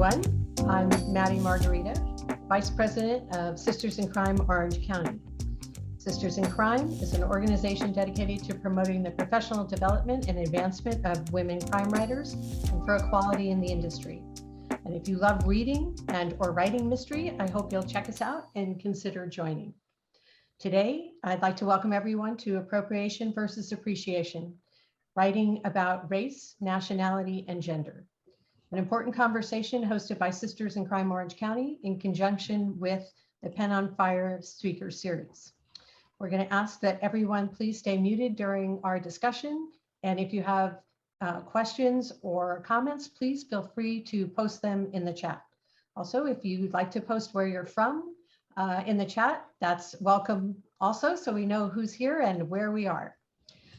everyone. I'm Maddie Margarita, Vice President of Sisters in Crime Orange County. Sisters in Crime is an organization dedicated to promoting the professional development and advancement of women crime writers and for equality in the industry. And if you love reading and or writing mystery, I hope you'll check us out and consider joining. Today, I'd like to welcome everyone to Appropriation versus Appreciation, writing about race, nationality, and gender. An important conversation hosted by Sisters in Crime Orange County in conjunction with the Pen on Fire speaker series. We're going to ask that everyone please stay muted during our discussion. And if you have questions or comments, please feel free to post them in the chat. Also, if you'd like to post where you're from in the chat, that's welcome also, so we know who's here and where we are.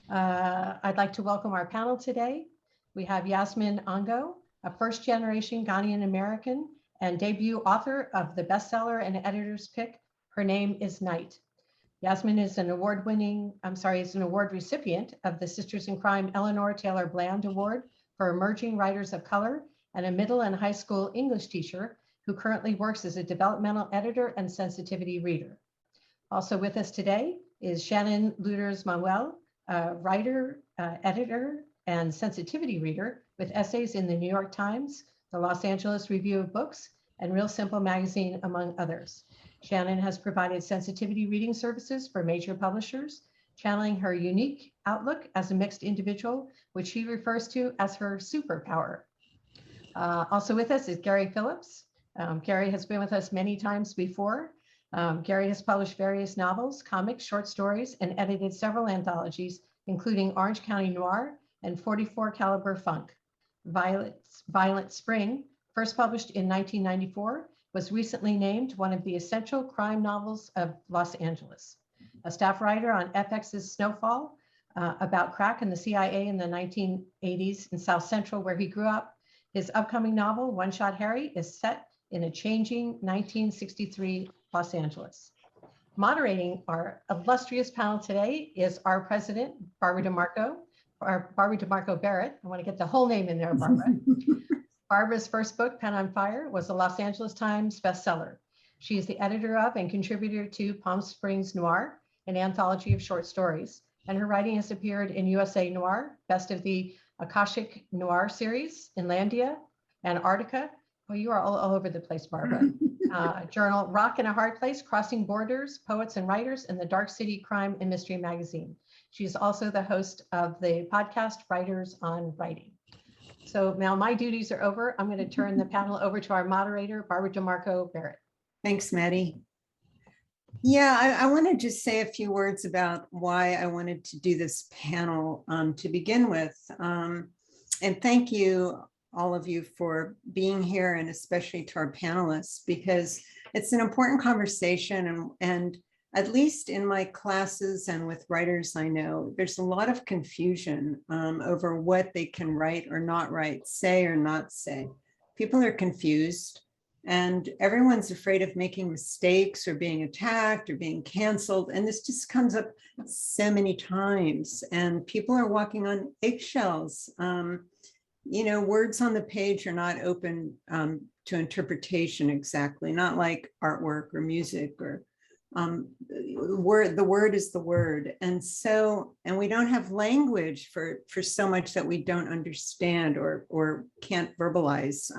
I'd like to welcome our panel today. We have Yasmin Angoe, a first-generation Ghanaian American and debut author of the bestseller and editor's pick, Her Name is Night. Yasmin is an award recipient of the Sisters in Crime Eleanor Taylor Bland Award for Emerging Writers of Color and a middle and high school English teacher who currently works as a developmental editor and sensitivity reader. Also with us today is Shannon Luders-Manuel, a writer, editor, and sensitivity reader with essays in the New York Times, the Los Angeles Review of Books, and Real Simple magazine, among others. Shannon has provided sensitivity reading services for major publishers, channeling her unique outlook as a mixed individual, which she refers to as her superpower. Also with us is Gary Phillips. Gary has been with us many times before. Gary has published various novels, comics, short stories, and edited several anthologies, including Orange County Noir and 44 Caliber Funk. Violent Spring, first published in 1994, was recently named one of the essential crime novels of Los Angeles. A staff writer on FX's Snowfall, about crack and the CIA in the 1980s in South Central, where he grew up. His upcoming novel, One Shot Harry, is set in a changing 1963 Los Angeles. Moderating our illustrious panel today is our president, Barbara DeMarco Barrett. I want to get the whole name in there, Barbara. Barbara's first book, Pen on Fire, was a Los Angeles Times bestseller. She is the editor of and contributor to Palm Springs Noir, an anthology of short stories, and her writing has appeared in USA Noir, Best of the Akashic Noir series, Inlandia, Antarctica. Well, you are all over the place, Barbara. Journal Rock in a Hard Place, Crossing Borders, Poets and Writers, and the Dark City Crime and Mystery magazine. She is also the host of the podcast Writers on Writing. So now my duties are over. I'm going to turn the panel over to our moderator, Barbara DeMarco Barrett. Thanks, Maddie. Yeah, I want to just say a few words about why I wanted to do this panel to begin with. And thank you, all of you, for being here, and especially to our panelists, because it's an important conversation. And at least in my classes and with writers I know, there's a lot of confusion over what they can write or not write, say or not say. People are confused, and everyone's afraid of making mistakes or being attacked or being canceled. And this just comes up so many times, and people are walking on eggshells. You know, words on the page are not open to interpretation exactly, not like artwork or music or the word is the word. And we don't have language for so much that we don't understand or can't verbalize.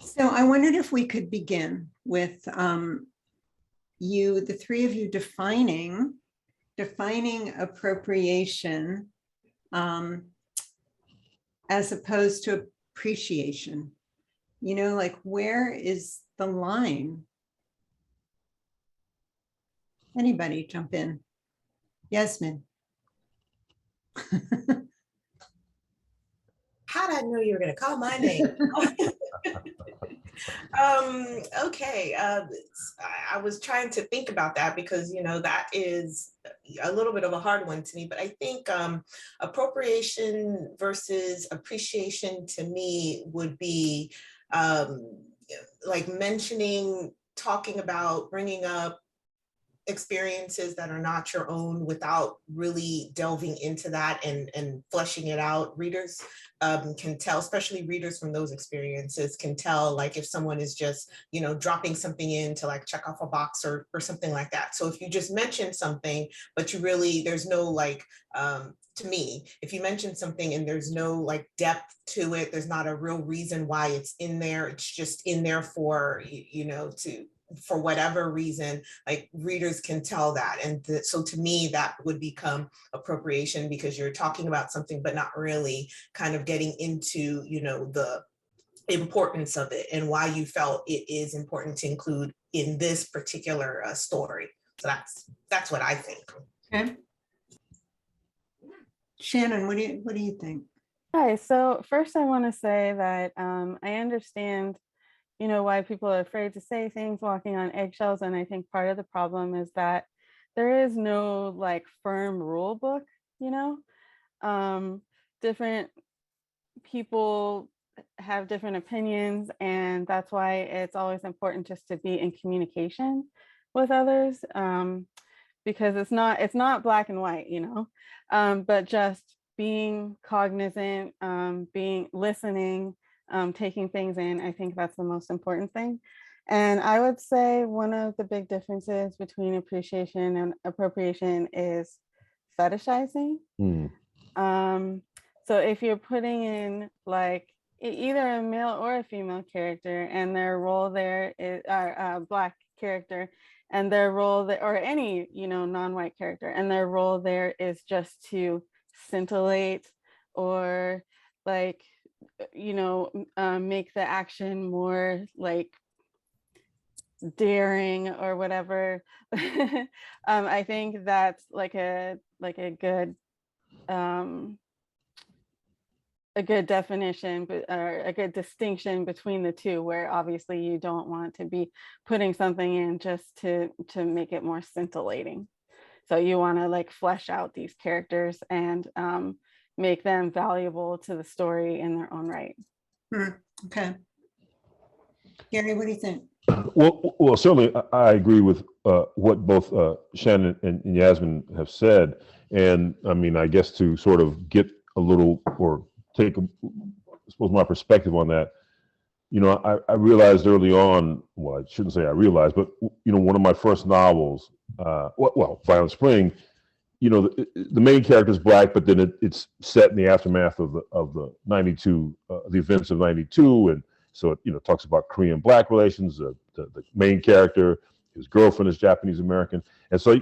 So I wondered if we could begin with the three of you defining appropriation as opposed to appreciation. You know, like, where is the line? Anybody jump in? Yasmin. How did I know you were going to call my name? Okay. I was trying to think about that because, you know, that is a little bit of a hard one to me, but I think appropriation versus appreciation to me would be like mentioning, talking about, bringing up experiences that are not your own without really delving into that and fleshing it out. Readers can tell, especially readers from those experiences can tell like if someone is just, you know, dropping something in to like check off a box or something like that. So if you just mention something, but you really, there's no like, to me, if you mention something and there's no like depth to it, there's not a real reason why it's in there. It's just in there for, you know, for whatever reason, like readers can tell that. And so to me, that would become appropriation, because you're talking about something, but not really kind of getting into, you know, the importance of it and why you felt it is important to include in this particular story. So that's what I think. Okay. Shannon, what do you think? Hi, so first I want to say that I understand, you know, why people are afraid to say things, walking on eggshells. And I think part of the problem is that there is no like firm rule book, you know. Different people have different opinions, and that's why it's always important just to be in communication with others, because it's not black and white, you know, but just being cognizant, being listening, taking things in. I think that's the most important thing. And I would say one of the big differences between appreciation and appropriation is fetishizing. So if you're putting in like either a male or a female character and their role there is a black character and their role there, or any, you know, non-white character, and their role there is just to scintillate or like, you know, make the action more like daring or whatever. I think that's like a good definition, but a good distinction between the two, where obviously you don't want to be putting something in just to make it more scintillating. So you want to like flesh out these characters and make them valuable to the story in their own right. Okay. Gary, what do you think? Well, certainly I agree with what both Shannon and Yasmin have said. And I mean, I guess to sort of get a little, or take, I suppose, my perspective on that, you know, I realized early on, well, I shouldn't say I realized, but, you know, one of my first novels, Violent Spring, you know, the main character is black, but then it's set in the aftermath of the 92, the events of 92. And so it, you know, talks about Korean black relations. The main character, his girlfriend is Japanese American. And so,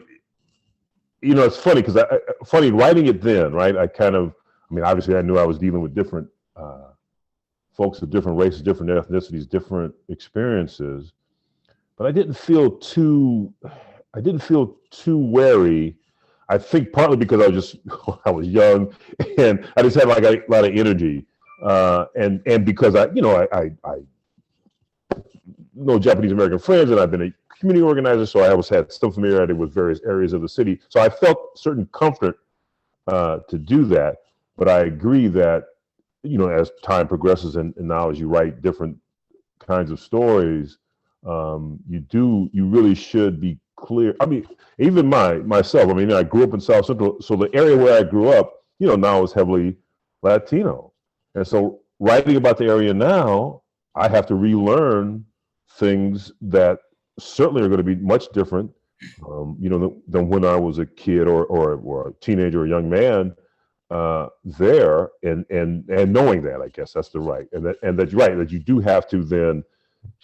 you know, it's funny because funny writing it then, right? I mean, obviously I knew I was dealing with different folks of different races, different ethnicities, different experiences, but I didn't feel too wary. I think partly because I was young and I just had like a lot of energy, and because I know Japanese American friends and I've been a community organizer, so I always had some familiarity with various areas of the city. So I felt certain comfort to do that. But I agree that, you know, as time progresses and now as you write different kinds of stories, you really should be clear. I mean, even myself, I mean, I grew up in South Central, so the area where I grew up, you know, now is heavily Latino. And so writing about the area now, I have to relearn things that certainly are going to be much different, you know, than when I was a kid or a teenager or a young man there, and knowing that, I guess that's the right, and that's right, that you do have to then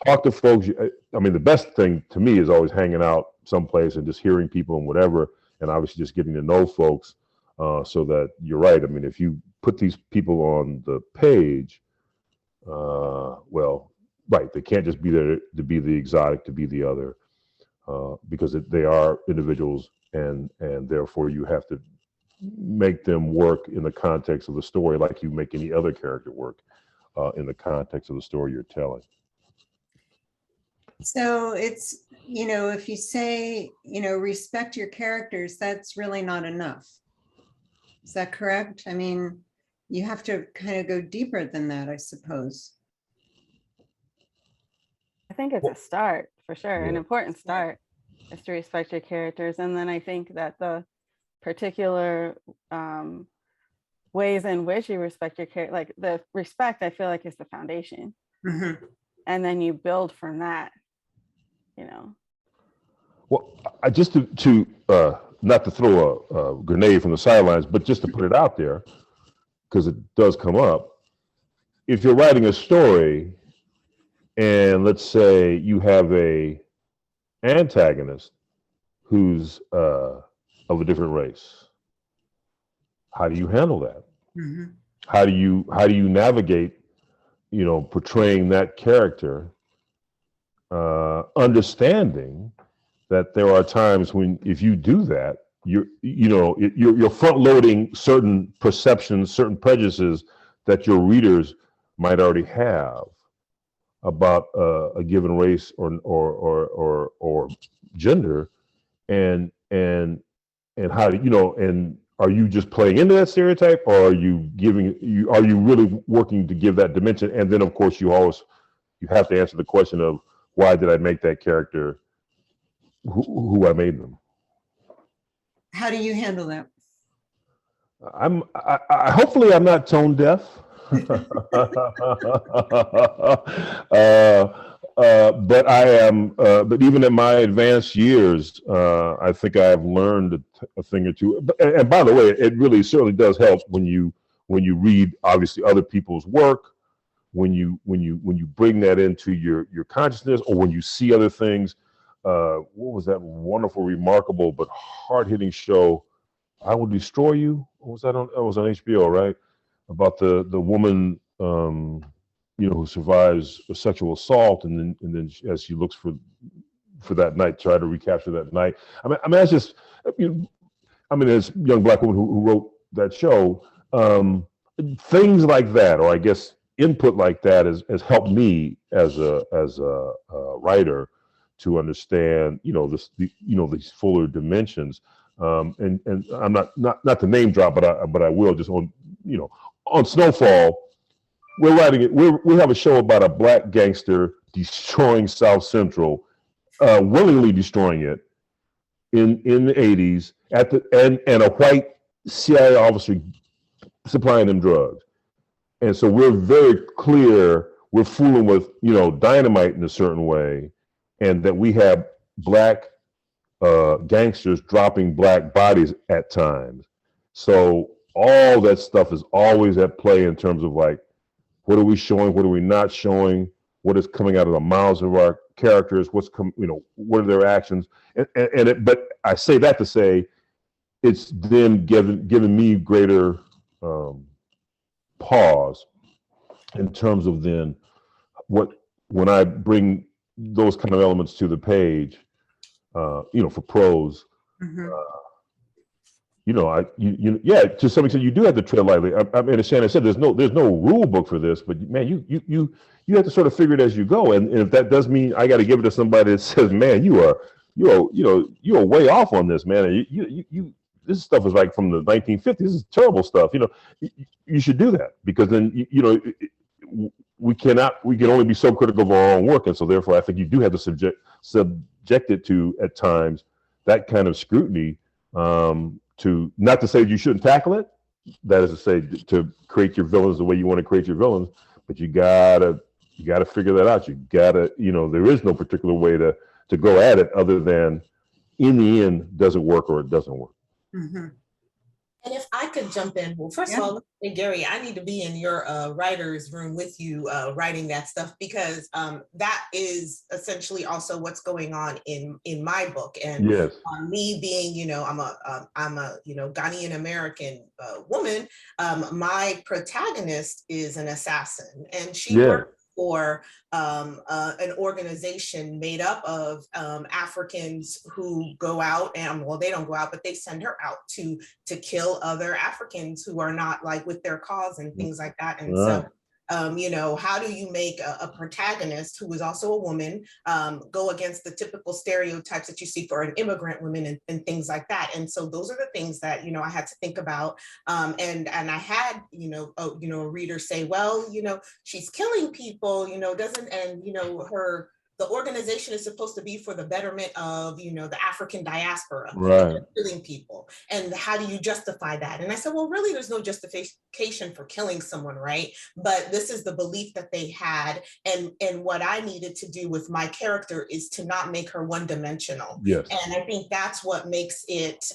talk to folks. I mean, the best thing to me is always hanging out someplace and just hearing people and whatever, and obviously just getting to know folks, so that you're right. I mean, if you put these people on the page, well, right, they can't just be there to be the exotic, to be the other, because they are individuals, and therefore you have to make them work in the context of the story like you make any other character work in the context of the story you're telling. So it's, you know, if you say, you know, respect your characters, that's really not enough. Is that correct? I mean, you have to kind of go deeper than that, I suppose. I think it's a start for sure, an important start. is to respect your characters. And then I think that the particular ways in which you respect your character, like the respect, I feel like is the foundation. Mhm. And then you build from that, you know. Well, I just to not to throw a grenade from the sidelines, but just to put it out there, because it does come up. If you're writing a story, and let's say you have a antagonist who's of a different race, how do you handle that? Mhm. How do you navigate, portraying that character, understanding that there are times when if you do that, you're front loading certain perceptions, certain prejudices that your readers might already have about a given race or gender, and how do and are you just playing into that stereotype, or are you really working to give that dimension? And then of course you have to answer the question of why did I make that character who I made them? How do you handle that? Hopefully I'm not tone deaf. But I am. But even in my advanced years, I think I have learned a thing or two. And by the way, it really certainly does help when you read obviously other people's work, when you bring that into your consciousness, or when you see other things. What was that wonderful, remarkable, but hard-hitting show? I Will Destroy You. What was that on? It was on HBO, right? About the woman, who survives a sexual assault, and then as she looks for that night, try to recapture that night. I mean, that's just, as a young Black woman who wrote that show, things like that, or I guess input like that, has helped me as a writer to understand, these fuller dimensions. And I'm not to name drop, but I will just on Snowfall. We're writing it. We have a show about a Black gangster destroying South Central, willingly destroying it in the 80s and a white CIA officer supplying them drugs. And so we're very clear we're fooling with dynamite in a certain way, and that we have Black gangsters dropping Black bodies at times. So all that stuff is always at play in terms of like, what are we showing? What are we not showing? What is coming out of the mouths of our characters? What are their actions? But I say that to say, it's then given me greater pause in terms of then when I bring those kind of elements to the page, for prose. Mhm. To some extent, you do have to tread lightly. I mean, as Shannon said, there's no rule book for this, but man, you have to sort of figure it as you go. And if that does mean I got to give it to somebody that says, man, you are way off on this, man. This stuff is like from the 1950s. This is terrible stuff. You should do that, because then we can only be so critical of our own work, and so therefore I think you do have to subject it to at times that kind of scrutiny. To not to say you shouldn't tackle it, that is to say to create your villains the way you want to create your villains, but you gotta figure that out. You gotta, there is no particular way to go at it other than in the end, does it work or it doesn't work. Mhm. And if I could jump in, well, first of all, Gary, I need to be in your writer's room with you writing that stuff, because that is essentially also what's going on in my book. And yes, me being, I'm a Ghanaian American woman. My protagonist is an assassin, and she works for an organization made up of Africans who go out and, well, they don't go out, but they send her out to kill other Africans who are not like with their cause and things like that. And so, how do you make a protagonist who is also a woman go against the typical stereotypes that you see for an immigrant woman and things like that? And so those are the things that, I had to think about. And I had, a reader say, well, she's killing people, doesn't, and, her the organization is supposed to be for the betterment of, the African diaspora, Right. killing people. And how do you justify that? And I said, well, really, there's no justification for killing someone, right? But this is the belief that they had. And what I needed to do with my character is to not make her one-dimensional. Yes. And I think that's what makes it,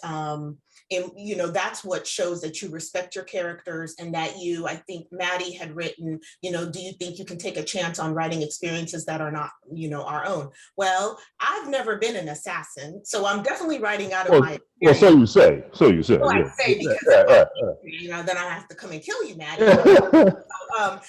that's what shows that you respect your characters, and that I think Maddie had written, do you think you can take a chance on writing experiences that are not, our own? Well, I've never been an assassin, so I'm definitely writing out of my experience. Well, so you say. So you say. Well, Yeah. I say, because then I have to come and kill you, Maddie.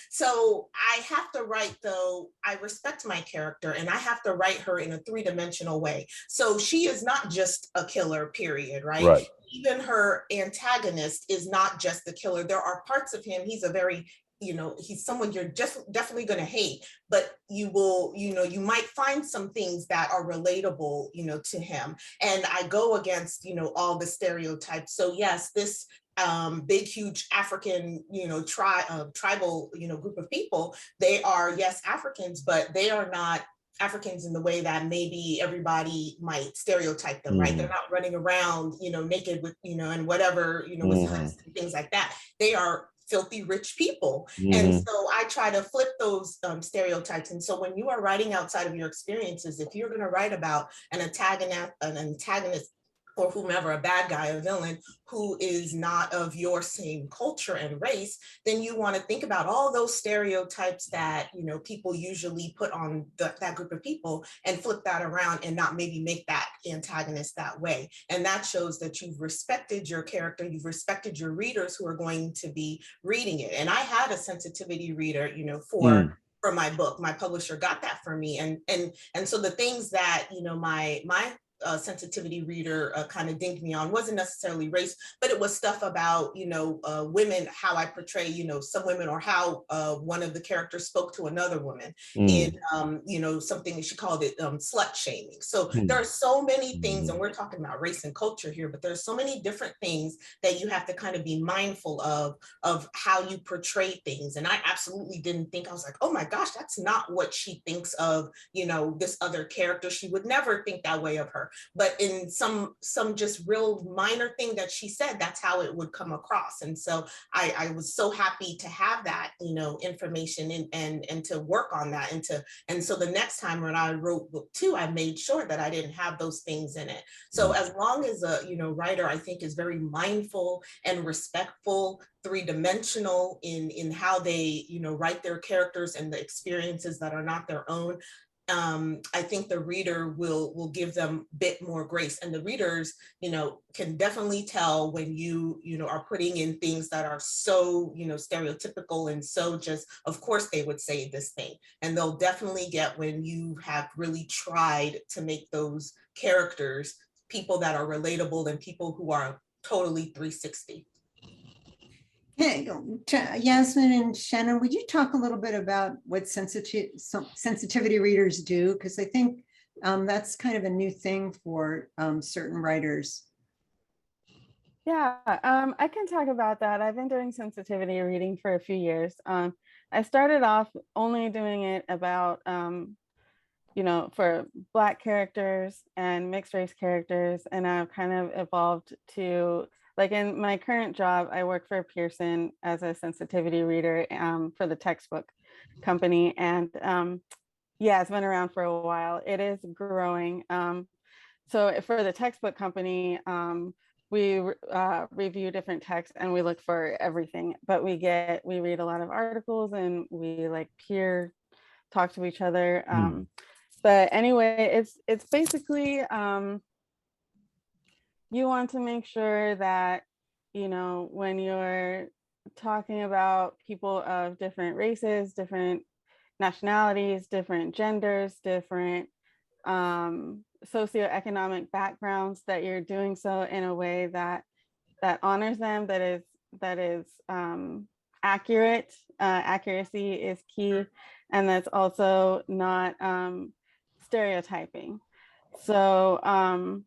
So I have to write, though, I respect my character, and I have to write her in a three-dimensional way. So she is not just a killer, period, right? Right. Even her antagonist is not just the killer. There are parts of him, he's a very, he's someone you're just definitely going to hate, but you will, you might find some things that are relatable, to him. And I go against, all the stereotypes. So yes, this big, huge African, tribal, group of people, they are, yes, Africans, but they are not Africans in the way that maybe everybody might stereotype them, right? They're not running around, naked with, and whatever, with hoods and things like that. They are filthy rich people. And so I try to flip those stereotypes. And so when you are writing outside of your experiences, if you're going to write about an antagonist or whomever, a bad guy, a villain, who is not of your same culture and race, then you want to think about all those stereotypes that, people usually put on that group of people, and flip that around and not maybe make that antagonist that way. And that shows that you've respected your character, you've respected your readers who are going to be reading it. And I had a sensitivity reader, for my book. My publisher got that for me. And so the things that, my sensitivity reader kind of dinged me on wasn't necessarily race, but it was stuff about, women, how I portray, some women, or how one of the characters spoke to another woman in, something she called it slut shaming. So there are so many things, and we're talking about race and culture here, but there's so many different things that you have to kind of be mindful of how you portray things. And I absolutely didn't think, I was like, oh my gosh, that's not what she thinks of, this other character. She would never think that way of her. But in some just real minor thing that she said, that's how it would come across. And so I was so happy to have that, information and to work on that. And so the next time when I wrote book 2, I made sure that I didn't have those things in it. So as long as a, writer, I think, is very mindful and respectful, three-dimensional in how they, write their characters and the experiences that are not their own, I think the reader will give them a bit more grace. And the readers, can definitely tell when you are putting in things that are so, stereotypical and so just, of course they would say this thing. And they'll definitely get when you have really tried to make those characters people that are relatable and people who are totally 360. Hey, Yasmin and Shannon, would you talk a little bit about what sensitivity readers do? Because I think that's kind of a new thing for certain writers. Yeah, I can talk about that. I've been doing sensitivity reading for a few years. I started off only doing it about, for Black characters and mixed race characters, and I've kind of evolved to, like, in my current job, I work for Pearson as a sensitivity reader for the textbook company. And yeah, it's been around for a while. It is growing. So for the textbook company, we review different texts and we look for everything, but we read a lot of articles and we peer talk to each other. But anyway, it's basically, you want to make sure that, when you're talking about people of different races, different nationalities, different genders, different socioeconomic backgrounds, that you're doing so in a way that honors them, that is accurate. Accuracy is key, and that's also not stereotyping. So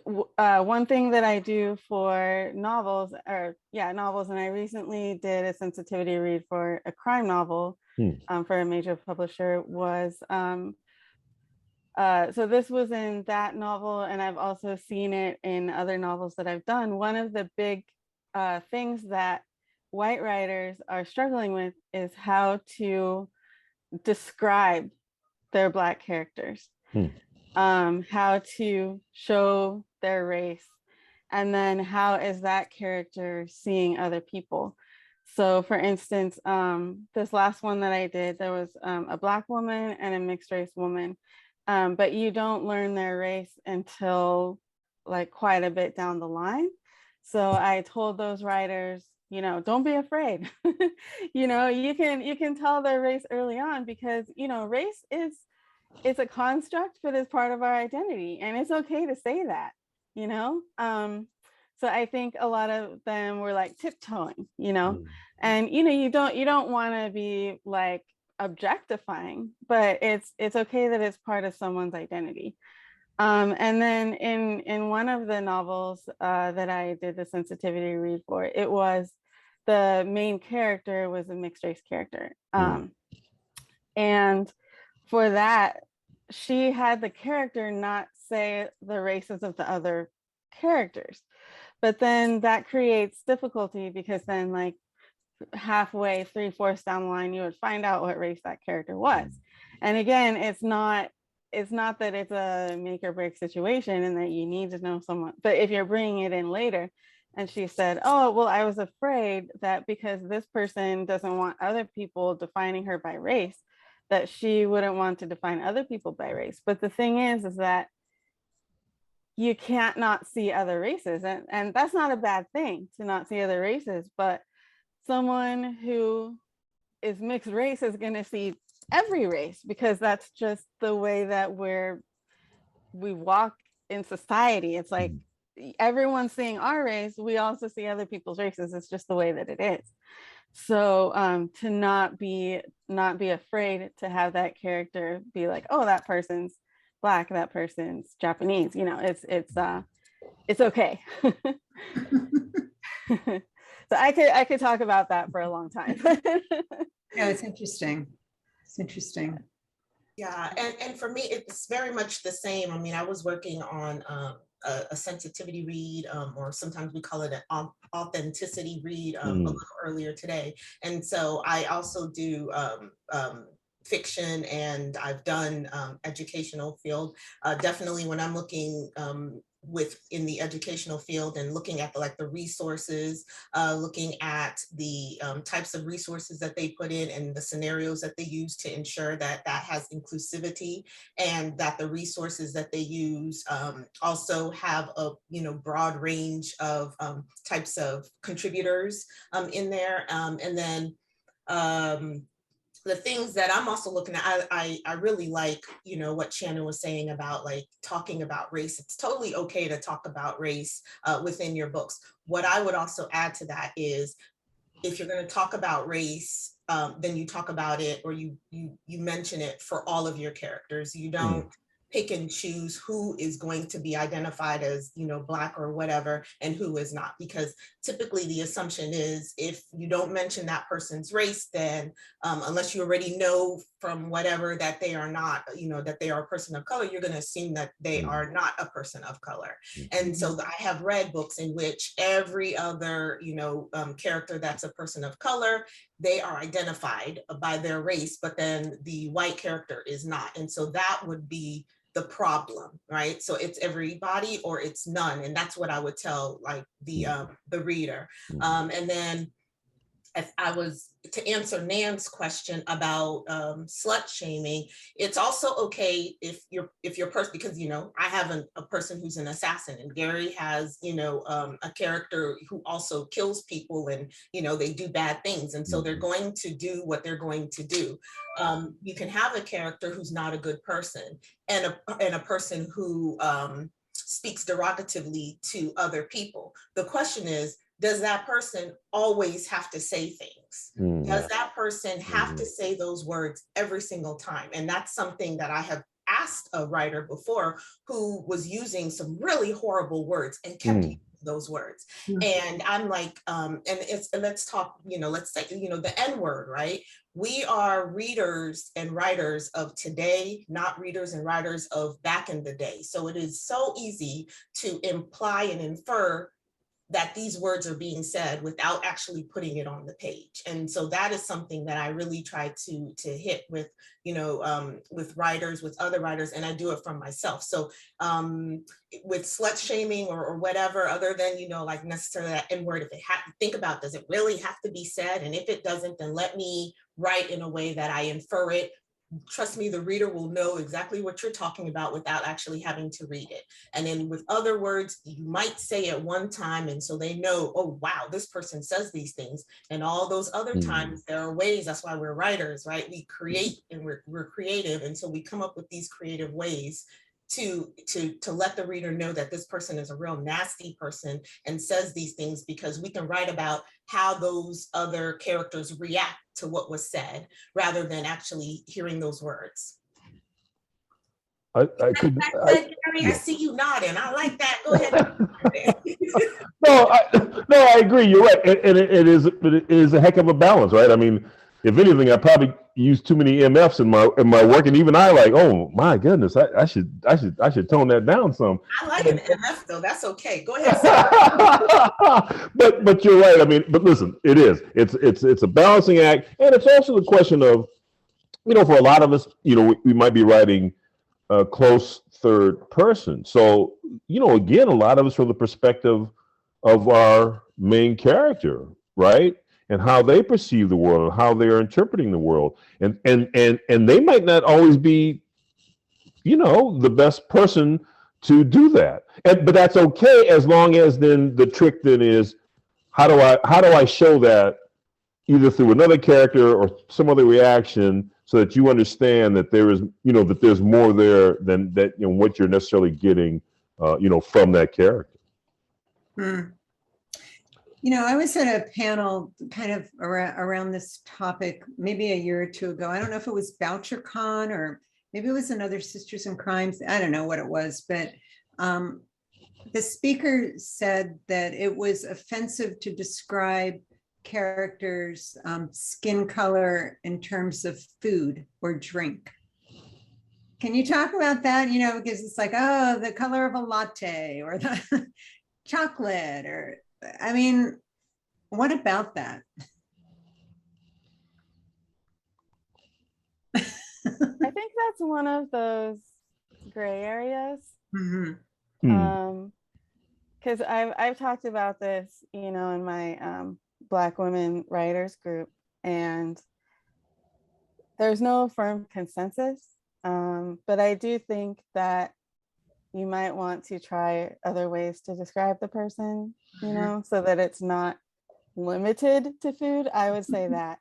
one thing that I do for novels, and I recently did a sensitivity read for a crime novel for a major publisher, was So this was in that novel, and I've also seen it in other novels that I've done. One of the big things that white writers are struggling with is how to describe their Black characters, how to show their race, and then how is that character seeing other people. So for instance, this last one that I did, there was a Black woman and a mixed race woman, but you don't learn their race until like quite a bit down the line. So I told those writers, you know, don't be afraid. You know, you can tell their race early on, because, you know, race is, it's a construct, but it's part of our identity, and it's okay to say that, you know. So I think a lot of them were like tiptoeing, you know, and you know, you don't want to be like objectifying, but it's okay that it's part of someone's identity. And then in one of the novels that I did the sensitivity read for, it was the main character was a mixed race character. And for that, she had the character not say the races of the other characters. But then that creates difficulty, because then like halfway, 3/4 down the line, you would find out what race that character was. And again, it's not that it's a make or break situation and that you need to know someone, but if you're bringing it in later, and she said, oh, well, I was afraid that because this person doesn't want other people defining her by race, that she wouldn't want to define other people by race. But the thing is that you can't not see other races, and that's not a bad thing to not see other races, but someone who is mixed race is going to see every race, because that's just the way that we walk in society. It's like everyone's seeing our race, we also see other people's races. It's just the way that it is. So to not be afraid to have that character be like, oh, that person's Black, that person's Japanese, you know, it's okay. So I could talk about that for a long time. Yeah, it's interesting. It's interesting. Yeah, and for me, it's very much the same. I mean, I was working on a sensitivity read, or sometimes we call it an authenticity read, a little earlier today. And so I also do fiction, and I've done educational field. Definitely when I'm looking in the educational field and looking at the resources, looking at the types of resources that they put in and the scenarios that they use to ensure that that has inclusivity, and that the resources that they use also have a broad range of types of contributors in there, and then the things that I'm also looking at, I really like, what Shannon was saying about like talking about race. It's totally okay to talk about race within your books. What I would also add to that is, if you're going to talk about race, then you talk about it, or you mention it for all of your characters. You don't pick and choose who is going to be identified as, Black or whatever, and who is not, because typically the assumption is if you don't mention that person's race, then unless you already know from whatever that they are not, that they are a person of color, you're going to assume that they are not a person of color. And so I have read books in which every other, character that's a person of color, they are identified by their race, but then the white character is not. And so that would be the problem, right? So it's everybody or it's none. And that's what I would tell like the reader. And then if I was to answer Nan's question about slut shaming, it's also okay if you're person, because I have a person who's an assassin, and Gary has a character who also kills people, and they do bad things, and so they're going to do what they're going to do. You can have a character who's not a good person, and a person who speaks derogatively to other people. The question is, does that person always have to say things? Does that person have to say those words every single time? And that's something that I have asked a writer before who was using some really horrible words and kept using those words. Mhm. And I'm like, and let's talk, let's say, the N word, right? We are readers and writers of today, not readers and writers of back in the day. So it is so easy to imply and infer that these words are being said without actually putting it on the page. And so that is something that I really try to hit with, with writers, with other writers, and I do it from myself. So with slut shaming or whatever, other than, like necessarily that N word, if it think about, does it really have to be said? And if it doesn't, then let me write in a way that I infer it. Trust me, the reader will know exactly what you're talking about without actually having to read it. And then with other words, you might say it one time, and so they know, oh, wow, this person says these things. And all those other times, there are ways. That's why we're writers, right? We create and we're creative. And so we come up with these creative ways to let the reader know that this person is a real nasty person and says these things, because we can write about how those other characters react to what was said rather than actually hearing those words. I could. Gary, I see you nodding. I like that. Go ahead. No, I agree. You're right, and it is a heck of a balance, right? I mean, if anything, I probably use too many MFs in my work, and even I like, oh my goodness, I should tone that down some. I like an MF though. That's okay. Go ahead. But you're right. I mean, but listen, it's a balancing act, and it's also the question of, for a lot of us, we might be writing a close third person. So, again, a lot of us from the perspective of our main character, right? And how they perceive the world and how they're interpreting the world. And they might not always be, the best person to do that. But that's okay, as long as then the trick then is, how do I show that either through another character or some other reaction, so that you understand that there is, that there's more there than that, what you're necessarily getting, from that character. I was at a panel kind of around this topic maybe a year or two ago. I don't know if it was BoucherCon or maybe it was another Sisters in Crimes. I don't know what it was, but the speaker said that it was offensive to describe characters' skin color in terms of food or drink. Can you talk about that? Because it's like, oh, the color of a latte or the chocolate, or, I mean, what about that? I think that's one of those gray areas. Because I've talked about this, in my Black women writers group, and there's no firm consensus, but I do think that you might want to try other ways to describe the person, so that it's not limited to food. I would say that,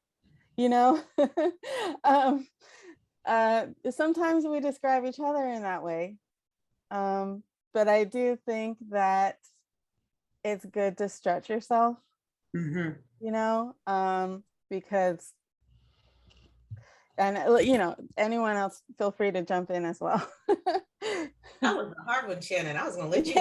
sometimes we describe each other in that way, but I do think that it's good to stretch yourself, because, and anyone else, feel free to jump in as well. That was a hard one, Shannon. I was going to let you.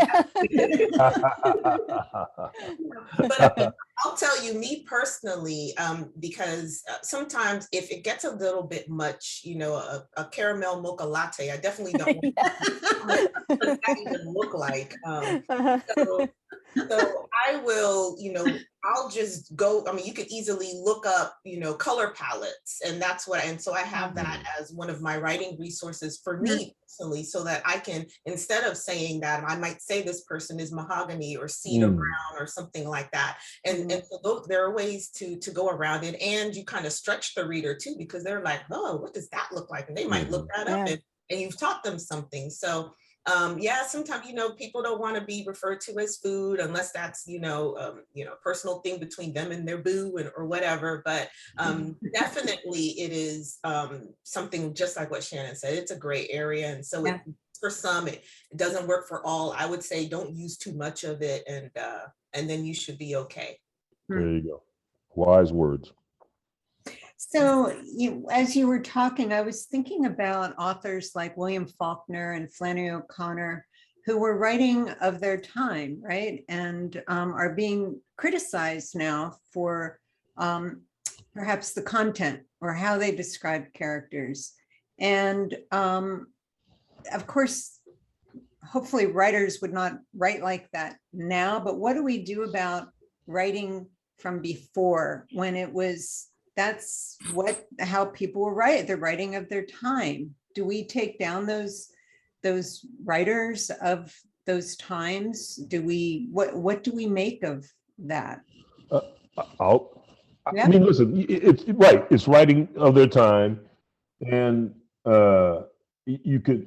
But I'll tell you, me personally, because sometimes if it gets a little bit much, a caramel mocha latte, I definitely don't want what does that even look like. So I will, I'll just go. I mean, you could easily look up, color palettes, and so I have that as one of my writing resources for me personally, so that I can, instead of saying that, I might say this person is mahogany or cedar brown or something like that. And so there are ways to go around it, and you kind of stretch the reader too, because they're like, oh, what does that look like? And they might look that up, and you've taught them something. So sometimes, people don't want to be referred to as food unless that's, personal thing between them and their boo or whatever. But definitely it is something just like what Shannon said. It's a gray area. And so for some, it doesn't work for all. I would say don't use too much of it, and then you should be okay. There you go. Wise words. So as you were talking, I was thinking about authors like William Faulkner and Flannery O'Connor, who were writing of their time, right? And are being criticized now for perhaps the content or how they describe characters. And of course, hopefully writers would not write like that now, but what do we do about writing from before when it was, that's how people were writing, the writing of their time? Do we take down those writers of those times? Do we, what do we make of that? I mean, listen, it's right. It's writing of their time, and you can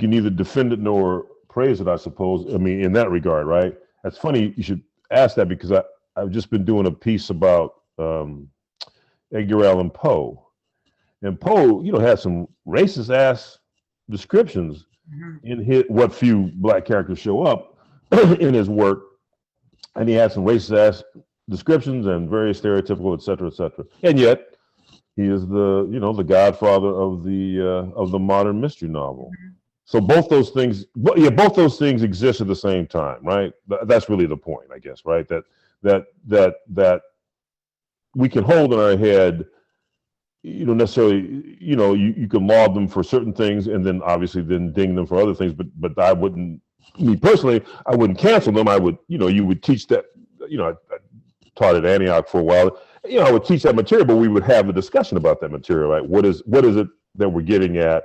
neither defend it nor praise it, I suppose. I mean, in that regard, right? That's funny. You should ask that because I've just been doing a piece about Edgar Allan Poe, and Poe, had some racist ass descriptions in what few Black characters show up in his work, and he had some racist ass descriptions and very stereotypical, et cetera, et cetera. And yet he is the godfather of the modern mystery novel. So both those things, both those things exist at the same time, right? That's really the point, I guess, right? That we can hold in our head, necessarily, you can laud them for certain things and then obviously then ding them for other things, but I wouldn't, me personally, I wouldn't cancel them. I would, you would teach that, I taught at Antioch for a while. I would teach that material, but we would have a discussion about that material, right? What is it that we're getting at?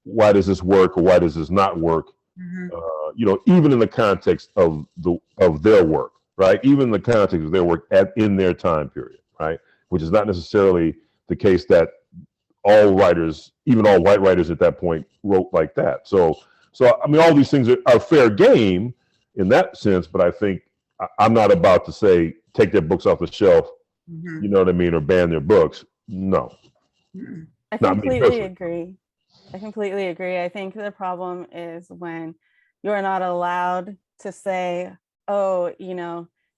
Why does this work or why does this not work? Even in the context of their work, right? Even in the context of their work in their time period, right? Which is not necessarily the case that all writers, even all white writers at that point, wrote like that. So I mean, all these things are fair game in that sense, but I think I'm not about to say take their books off the shelf, you know what I mean, or ban their books. No. I completely agree. I think the problem is when you're not allowed to say, oh,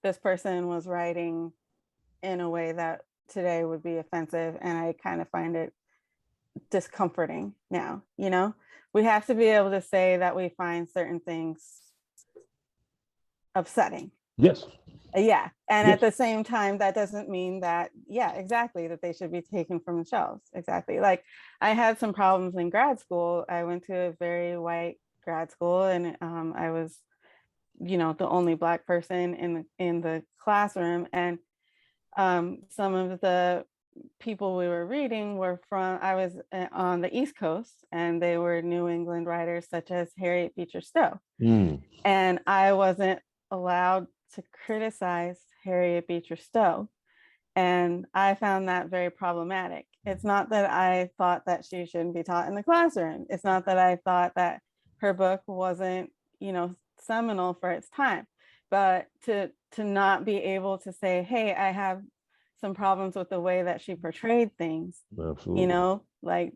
this person was writing in a way that today would be offensive. And I kind of find it discomforting now, we have to be able to say that we find certain things upsetting. Yes. Yeah. And yes. At the same time, that doesn't mean that, exactly, that they should be taken from the shelves. Exactly. Like I had some problems in grad school. I went to a very white grad school and I was, the only Black person in the classroom. And some of the people we were reading were I was on the East Coast, and they were New England writers such as Harriet Beecher Stowe. And I wasn't allowed to criticize Harriet Beecher Stowe. And I found that very problematic. It's not that I thought that she shouldn't be taught in the classroom. It's not that I thought that her book wasn't, seminal for its time, but to not be able to say, hey, I have some problems with the way that she portrayed things. Absolutely. Like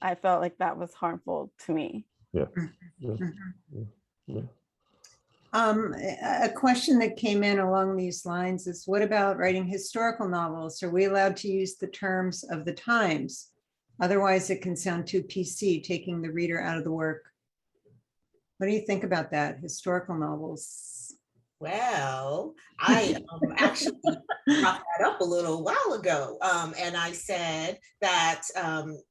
I felt like that was harmful to me. Yeah. A question that came in along these lines is, what about writing historical novels? Are we allowed to use the terms of the times? Otherwise, it can sound too PC, taking the reader out of the work. What do you think about that? Historical novels? Well, I actually brought that up a little while ago. And I said that,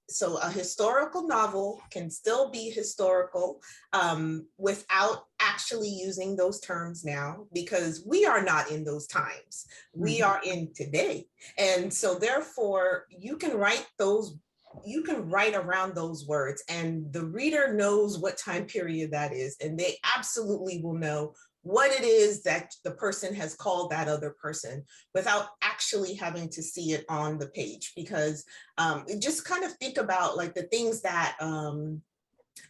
so a historical novel can still be historical without actually using those terms now, because we are not in those times. We are in today. And so therefore you can write around those words, and the reader knows what time period that is, and they absolutely will know what it is that the person has called that other person without actually having to see it on the page. Because just kind of think about like the things that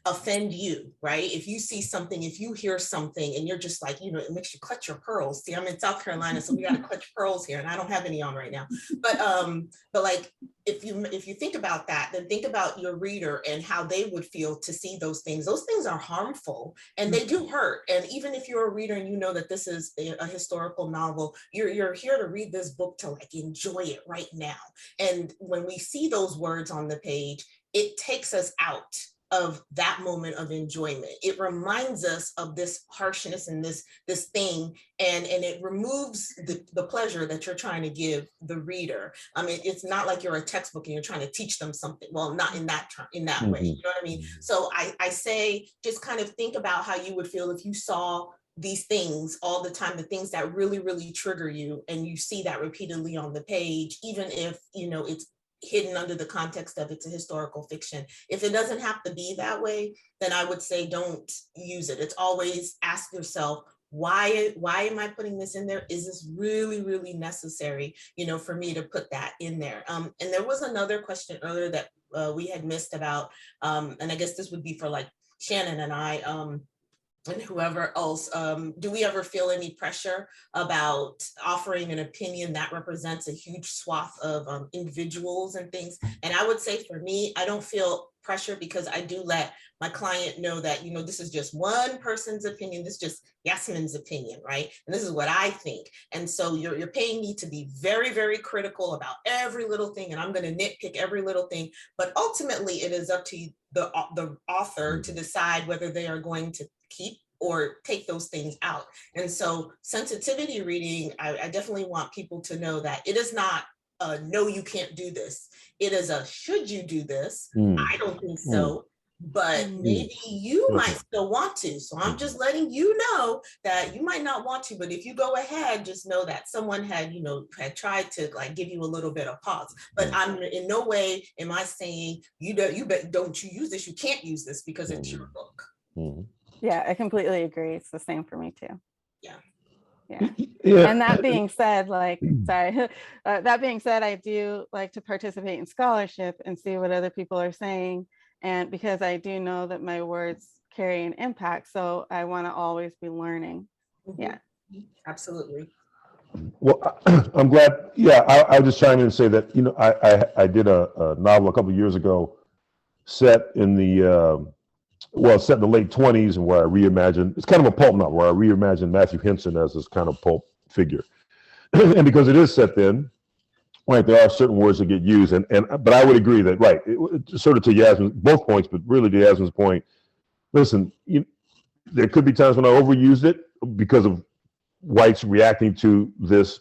offend you, right? If you see something, if you hear something and you're just like, it makes you clutch your pearls. See, I'm in South Carolina, so we got to clutch pearls here, and I don't have any on right now. But like, if you think about that, then think about your reader and how they would feel to see those things. Those things are harmful and they do hurt. And even if you're a reader and you know that this is a historical novel, you're here to read this book to like enjoy it right now. And when we see those words on the page, it takes us out of that moment of enjoyment. It reminds us of this harshness and this thing, and it removes the pleasure that you're trying to give the reader. I mean, it's not like you're a textbook and you're trying to teach them something. Well, not in that term, in that way. You know what I mean? So I say, just kind of think about how you would feel if you saw these things all the time, the things that really, really trigger you, and you see that repeatedly on the page, even if, you know, it's hidden under the context of it's a historical fiction. If it doesn't have to be that way, then I would say don't use it. It's always ask yourself, why am I putting this in there? Is this really, really necessary, you know, for me to put that in there? And there was another question earlier that we had missed about, and I guess this would be for like Shannon and I, and whoever else, do we ever feel any pressure about offering an opinion that represents a huge swath of individuals and things? And I would say for me, I don't feel pressure, because I do let my client know that, you know, this is just one person's opinion. This is just Yasmin's opinion, right? And this is what I think. And so you're paying me to be very, very critical about every little thing, and I'm going to nitpick every little thing. But ultimately, it is up to the author to decide whether they are going to keep or take those things out. And so sensitivity reading, I definitely want people to know that it is not no, you can't do this. It is a should you do this? I don't think so. But maybe you might still want to. So I'm just letting you know that you might not want to, but if you go ahead, just know that someone had, you know, had tried to like give you a little bit of pause. But I'm in no way am I saying don't you use this, you can't use this because it's your book. Yeah, I completely agree. It's the same for me too. Yeah. Yeah. And that being said, like, sorry, that being said, I do like to participate in scholarship and see what other people are saying. And because I do know that my words carry an impact, so I want to always be learning. Yeah, absolutely. Well, I'm glad. Yeah, I'll just chime in and say that, you know, I did a novel a couple of years ago, set in the set in the late 20s, and where I reimagined, it's kind of a pulp novel where I reimagined Matthew Henson as this kind of pulp figure. And because it is set then, right, there are certain words that get used, but I would agree that, right, sort of to Yasmin, both points, but really to Yasmin's point, listen, there could be times when I overused it because of whites reacting to this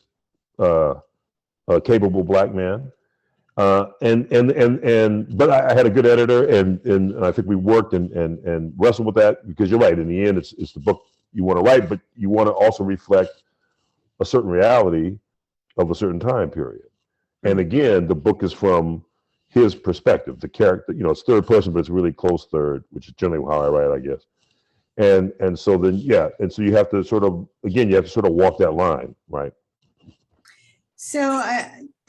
capable black man. But I had a good editor, and I think we worked and wrestled with that, because you're right. In the end, it's the book you want to write, but you want to also reflect a certain reality of a certain time period. And again, the book is from his perspective. The character, you know, it's third person, but it's really close third, which is generally how I write, I guess. And so then, yeah, and so you have to sort of, again, you have to sort of walk that line, right? So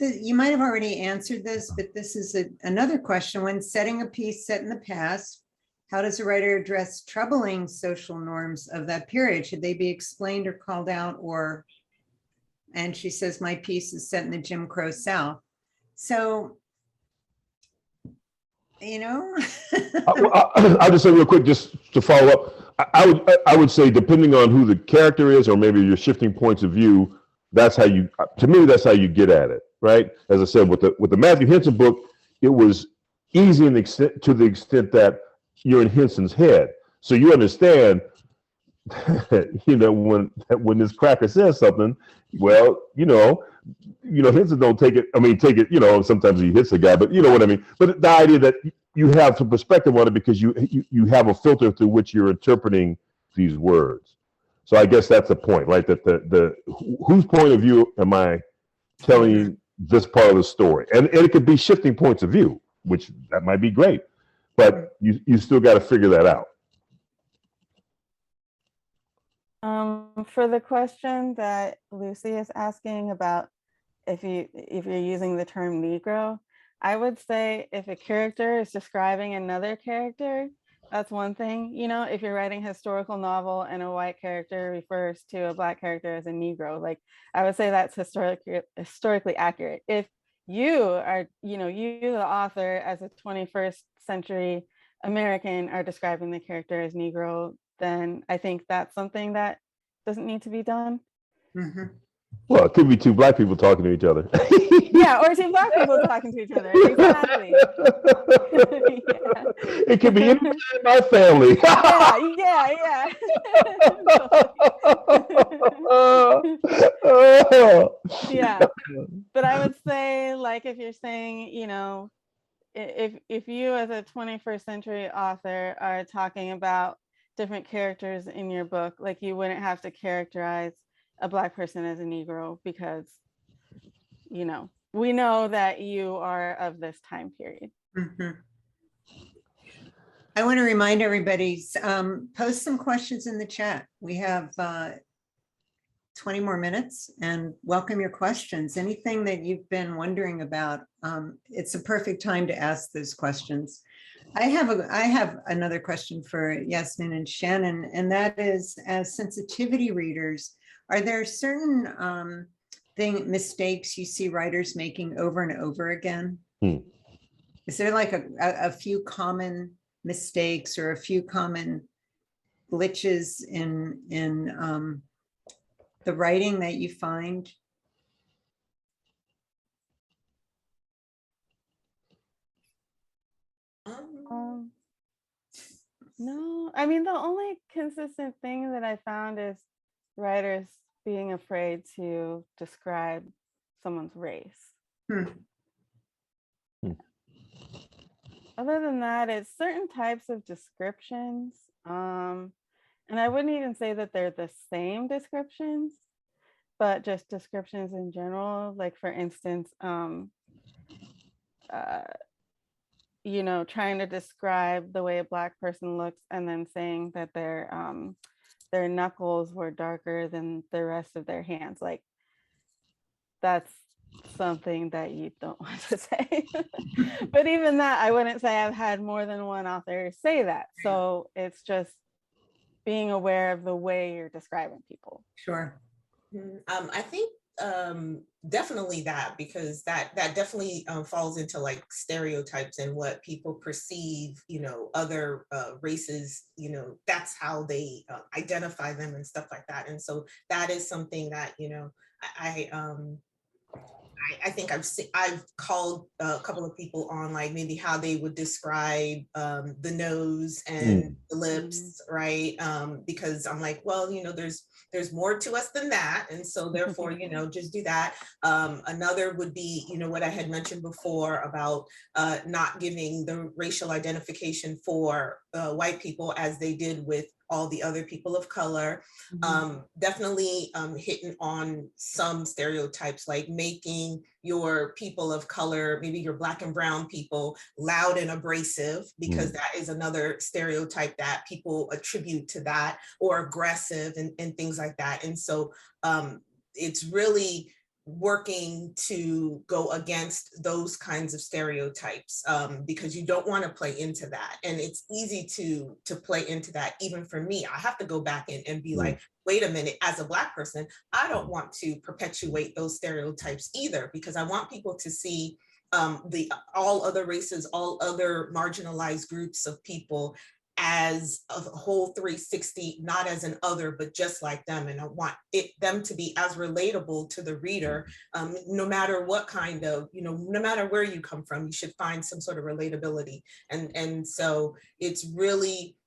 you might have already answered this, but this is another question. When setting a piece set in the past, how does a writer address troubling social norms of that period? Should they be explained or called out? Or, and she says, my piece is set in the Jim Crow South. So, you know. I'll just say real quick, just to follow up, I would say, depending on who the character is, or maybe you're shifting points of view, that's how you, to me, that's how you get at it, right? As I said, with the Matthew Henson book, it was easy to the extent that you're in Henson's head. So you understand, you know, when this cracker says something, well, you know, Henson don't take it, you know, sometimes he hits the guy, but you know what I mean? But the idea that you have some perspective on it because you have a filter through which you're interpreting these words. So I guess that's the point, right? That the whose point of view am I telling this part of the story? And it could be shifting points of view, which that might be great, but you still got to figure that out. For the question that Lucy is asking about if you're using the term Negro, I would say if a character is describing another character, that's one thing. You know, if you're writing a historical novel and a white character refers to a black character as a Negro, like I would say that's historically accurate. If you are, you know, you the author as a 21st century American are describing the character as Negro, then I think that's something that doesn't need to be done. Well, it could be two black people talking to each other. Yeah, or two black people talking to each other. Exactly. Yeah. It could be any in my family. Yeah. Yeah. But I would say, like, if you're saying, you know, if you as a 21st century author are talking about different characters in your book, like, you wouldn't have to characterize a black person as a Negro because, you know, we know that you are of this time period. Mhm. I want to remind everybody, post some questions in the chat. We have 20 more minutes and welcome your questions. Anything that you've been wondering about, it's a perfect time to ask those questions. I have another question for Yasmin and Shannon, and that is, as sensitivity readers, are there certain mistakes you see writers making over and over again? Is there like a few common mistakes or a few common glitches in the writing that you find? No, I mean, the only consistent thing that I found is writers being afraid to describe someone's race. Other than that, it's certain types of descriptions. And I wouldn't even say that they're the same descriptions, but just descriptions in general. Like, for instance, you know, trying to describe the way a Black person looks and then saying that their knuckles were darker than the rest of their hands. Like, that's something that you don't want to say. But even that, I wouldn't say I've had more than one author say that. So it's just being aware of the way you're describing people. Sure. I think definitely that, because that definitely falls into like stereotypes and what people perceive, you know, other races, you know, that's how they identify them and stuff like that. And so that is something that, you know, I think I've called a couple of people on, like, maybe how they would describe the nose and the lips, right? Because I'm like, well, you know, there's more to us than that, and so therefore, you know, just do that. Another would be, you know, what I had mentioned before about not giving the racial identification for white people as they did with all the other people of color. Definitely hitting on some stereotypes, like making your people of color, maybe your Black and brown people, loud and abrasive, because that is another stereotype that people attribute to that, or aggressive and things like that. And so it's really working to go against those kinds of stereotypes, because you don't want to play into that. And it's easy to play into that. Even for me, I have to go back and be like, wait a minute, as a Black person, I don't want to perpetuate those stereotypes either, because I want people to see all other races, all other marginalized groups of people as a whole 360, not as an other, but just like them. And I want them to be as relatable to the reader, no matter what kind of, you know, no matter where you come from, you should find some sort of relatability. And so it's really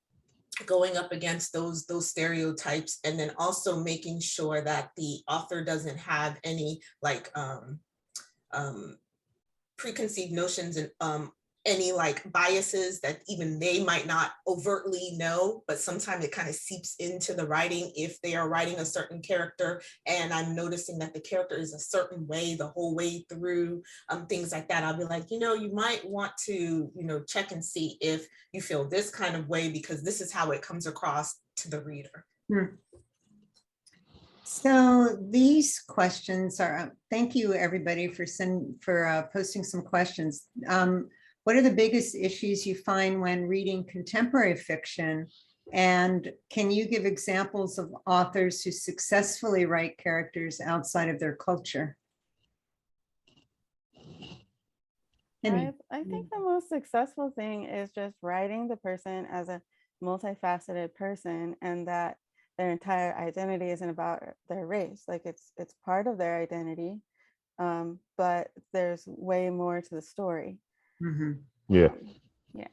going up against those stereotypes, and then also making sure that the author doesn't have any like preconceived notions and any like biases that even they might not overtly know, but sometimes it kind of seeps into the writing. If they are writing a certain character and I'm noticing that the character is a certain way the whole way through, things like that, I'll be like, you know, you might want to, you know, check and see if you feel this kind of way, because this is how it comes across to the reader. So these questions are, thank you everybody for posting some questions. What are the biggest issues you find when reading contemporary fiction? And can you give examples of authors who successfully write characters outside of their culture? I think the most successful thing is just writing the person as a multifaceted person, and that their entire identity isn't about their race. Like it's part of their identity, but there's way more to the story. Mhm. Yeah. Yeah.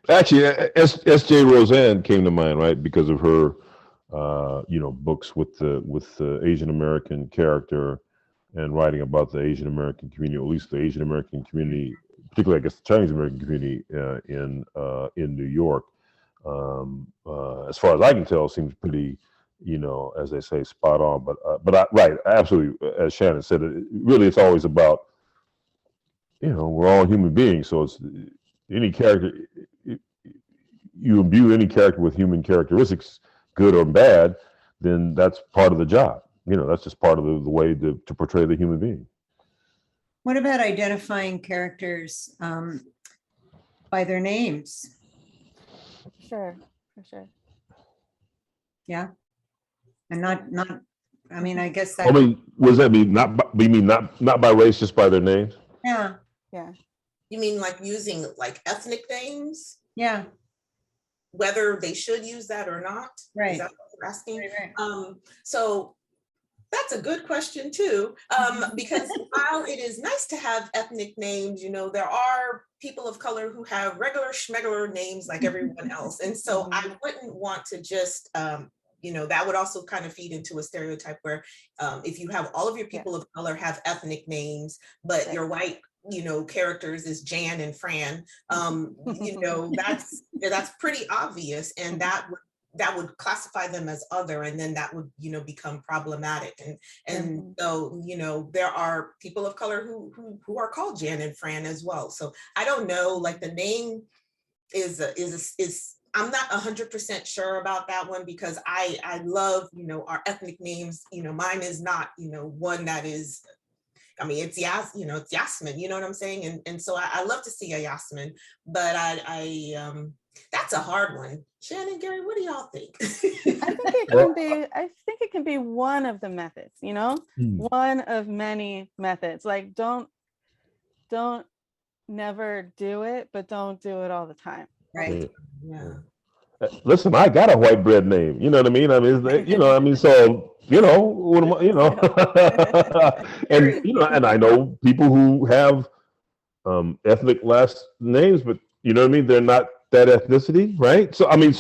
Actually, S.J. Roseanne came to mind, right, because of her, books with the Asian American character and writing about the Asian American community, or at least the Asian American community, particularly, I guess, the Chinese American community in New York. As far as I can tell, seems pretty, as they say, spot on. Right, absolutely, as Shannon said, it's always about, we're all human beings, so it's any character. You imbue any character with human characteristics, good or bad, then that's part of the job. That's just part of the way to portray the human being. What about identifying characters by their names? Sure, for sure. Yeah. And not, I mean, I guess I that, mean, what does that mean? Not by race, just by their names? yeah, Yeah. You mean like using like ethnic names, yeah, whether they should use that or not? right. Is that what you're asking? Right. So that's a good question too, because while it is nice to have ethnic names, there are people of color who have regular schmegular names like everyone else. And so I wouldn't want to just, that would also kind of feed into a stereotype where if you have all of your people of color have ethnic names, but your white characters is Jan and Fran, that's pretty obvious, and that would classify them as other, and then that would become problematic. And so there are people of color who are called Jan and Fran as well. So I don't know, like the name is I'm not 100% sure about that one, because I love our ethnic names. Mine is not one that is, I mean, it's it's Yasmin, you know what I'm saying? And so I love to see a Yasmin, but I that's a hard one. Shannon, Gary, what do y'all think? I think it can be one of the methods, one of many methods. Like don't never do it, but don't do it all the time. Right. Yeah. Listen, I got a white bread name. You know what I mean? I mean, so what am I, and I know people who have ethnic last names, but you know what I mean? They're not that ethnicity, right? So I mean,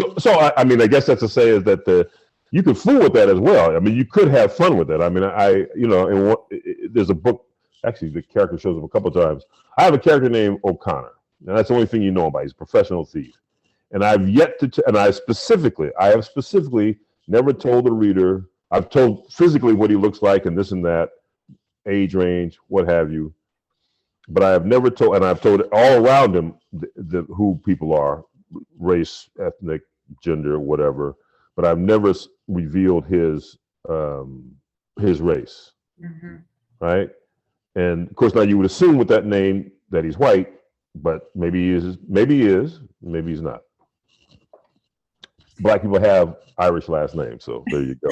I mean, I guess that's to say is that you could fool with that as well. I mean, you could have fun with it. I mean, there's a book, actually the character shows up a couple of times. I have a character named O'Connor, and that's the only thing you know about. He's a professional thief. And I've yet to, and I have specifically never told the reader. I've told physically what he looks like and this and that, age range, what have you. But I have never told, and I've told all around him who people are, race, ethnic, gender, whatever. But I've never revealed his race, right? And of course, now you would assume with that name that he's white, but maybe he is, maybe he's not. Black people have Irish last names, so there you go.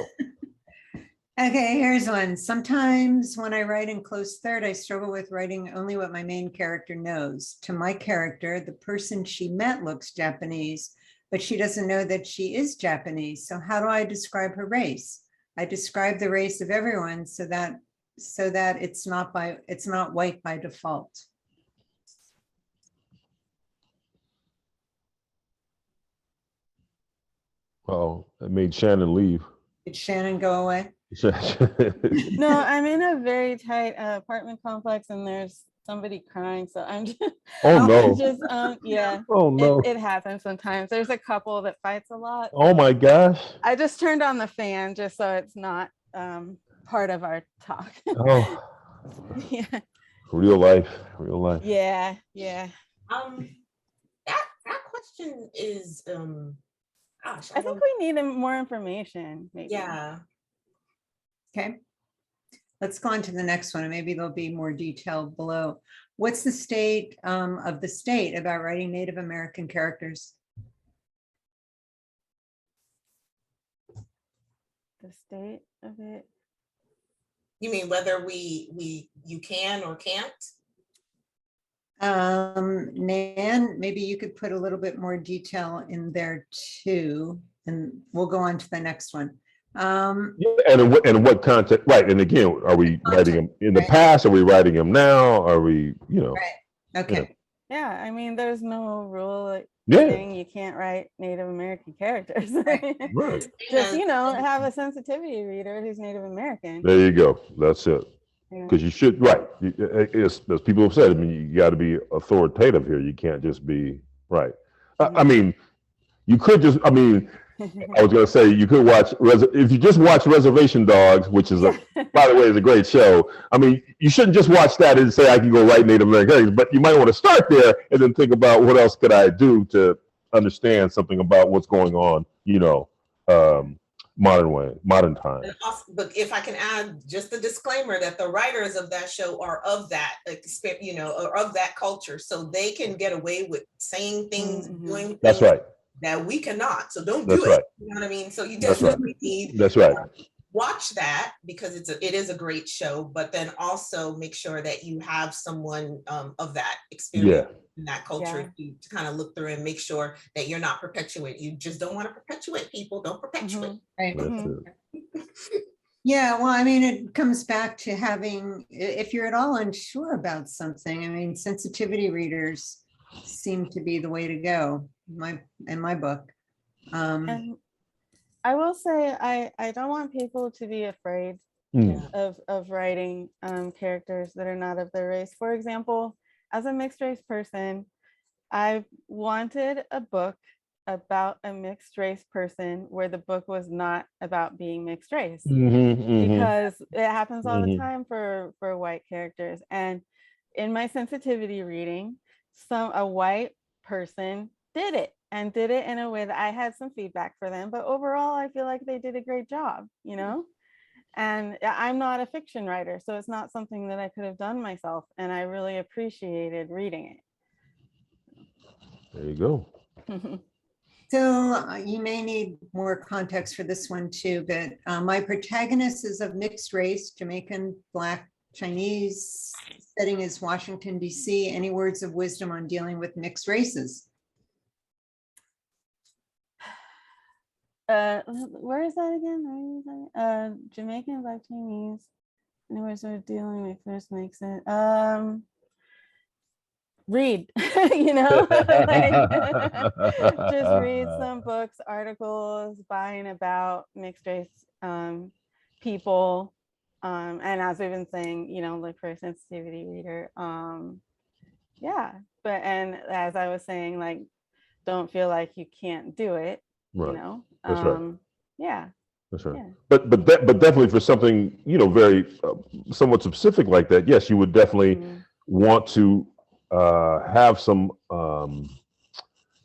Okay, here's one. Sometimes when I write in close third, I struggle with writing only what my main character knows. To my character, the person she met looks Japanese, but she doesn't know that she is Japanese. So how do I describe her race? I describe the race of everyone so that it's not white by default. Oh, it made Shannon leave. Did Shannon go away? No, I'm in a very tight apartment complex, and there's somebody crying. So I'm just, yeah. Oh no. It happens sometimes. There's a couple that fights a lot. Oh my gosh. I just turned on the fan just so it's not part of our talk. Oh. Yeah. Real life. Yeah. That question is gosh, I think we need more information, maybe. Yeah. Okay. Let's go on to the next one, and maybe there'll be more detail below. What's the state of the state about writing Native American characters? The state of it. You mean whether you can or can't? Nan, maybe you could put a little bit more detail in there too. and we'll go on to the next one. Yeah, and in what context, right? And again, are we writing them in the Right. past? Are we writing them now? Are we, Right. Okay. Yeah, I mean, there's no rule Yeah. saying you can't write Native American characters. Right. Just, have a sensitivity reader who's Native American. There you go. That's it. Yeah. Because you should, right? As people have said, I mean, you got to be authoritative here. You can't just be right. I mean, you could just. I mean, I was going to say you could watch if you just watch Reservation Dogs, which is by the way, is a great show. I mean, you shouldn't just watch that and say I can go write Native American characters, but you might want to start there and then think about what else could I do to understand something about what's going on. Modern time. But if I can add just the disclaimer that the writers of that show are of that, or of that culture, so they can get away with saying things, doing things. That's right. That we cannot. So don't That's do right. it. You know what I mean? So you definitely need. That's right. Watch that because it is a great show, but then also make sure that you have someone of that experience in that culture to kind of look through and make sure that you're not perpetuating. You just don't want to perpetuate people. Don't perpetuate. Right. That's it. Yeah, well, I mean, it comes back to having, if you're at all unsure about something, I mean, sensitivity readers seem to be the way to go in my book. And I will say, I don't want people to be afraid of writing characters that are not of their race. For example, as a mixed race person, I wanted a book about a mixed race person where the book was not about being mixed race, because it happens all the time for white characters. And in my sensitivity reading, a white person did it in a way that I had some feedback for them, but overall I feel like they did a great job, and I'm not a fiction writer, so it's not something that I could have done myself, and I really appreciated reading it. There you go. So you may need more context for this one too, but my protagonist is of mixed race, Jamaican, Black, Chinese, setting is Washington, D.C. Any words of wisdom on dealing with mixed races? Where is that again? Jamaican, Black, Chinese. Any words of dealing with first makes it. Read, just read some books, articles by and about mixed race people. And as we've been saying, look for a sensitivity reader. But as I was saying, like, don't feel like you can't do it. Right. That's right. Yeah. That's right. Yeah. But definitely for something very somewhat specific like that, yes, you would definitely want to have some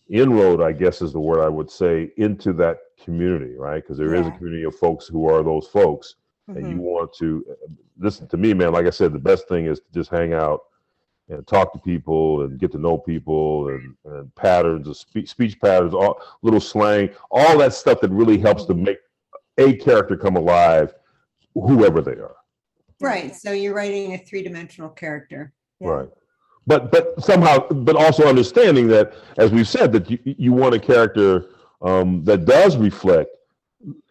inroad, I guess is the word I would say, into that community, right? Because there is a community of folks who are those folks, and you want to listen to me, man. Like I said, the best thing is to just hang out and talk to people and get to know people and patterns of speech patterns, all little slang, all that stuff that really helps to make a character come alive, whoever they are. Right. So you're writing a three-dimensional character. Right. But somehow, but also understanding that, as we've said, that you want a character that does reflect.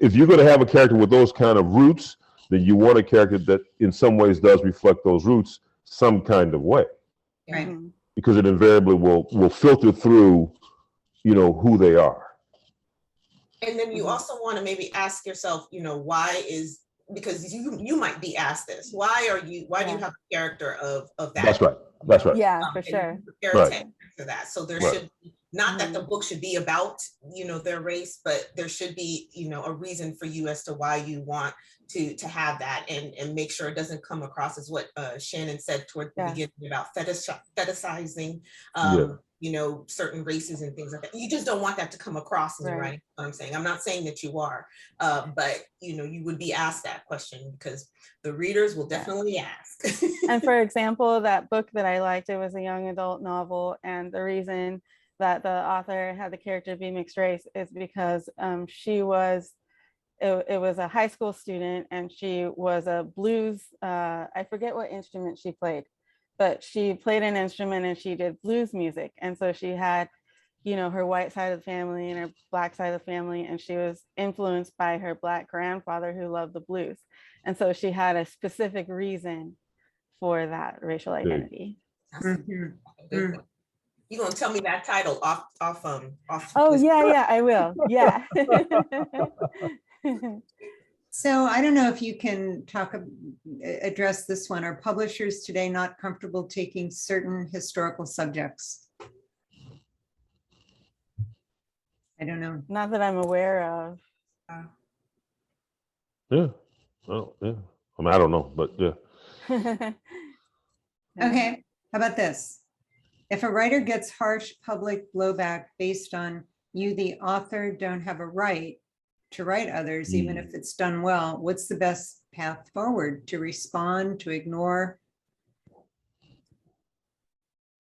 If you're going to have a character with those kind of roots, then you want a character that in some ways does reflect those roots some kind of way. Right. Because it invariably will filter through, who they are. And then you also want to maybe ask yourself, why is, because you might be asked this, why do you have a character of that? That's right. Yeah, for sure. Right. For that. So there should not that the book should be about, their race, but there should be, a reason for you as to why you want to have that, and make sure it doesn't come across as what Shannon said toward the beginning about fetishizing, certain races and things like that. You just don't want that to come across in your writing. What I'm saying. I'm not saying that you are, but you would be asked that question because the readers will definitely ask. And for example, that book that I liked, it was a young adult novel, and the reason that the author had the character be mixed race is because it was a high school student, and she was a blues, I forget what instrument she played, but she played an instrument and she did blues music. And so she had you know, her white side of the family and her Black side of the family, and she was influenced by her Black grandfather who loved the blues. And so she had a specific reason for that racial identity. Mhm. You gonna tell me that title off Oh this- yeah, I will. Yeah. So I don't know if you can address this one. Are publishers today not comfortable taking certain historical subjects? I don't know. Not that I'm aware of. Yeah. Well, yeah. I mean, I don't know, but yeah. Okay, how about this? If a writer gets harsh public blowback based on you, the author, don't have a right to write others, even if it's done well, what's the best path forward? To respond, to ignore?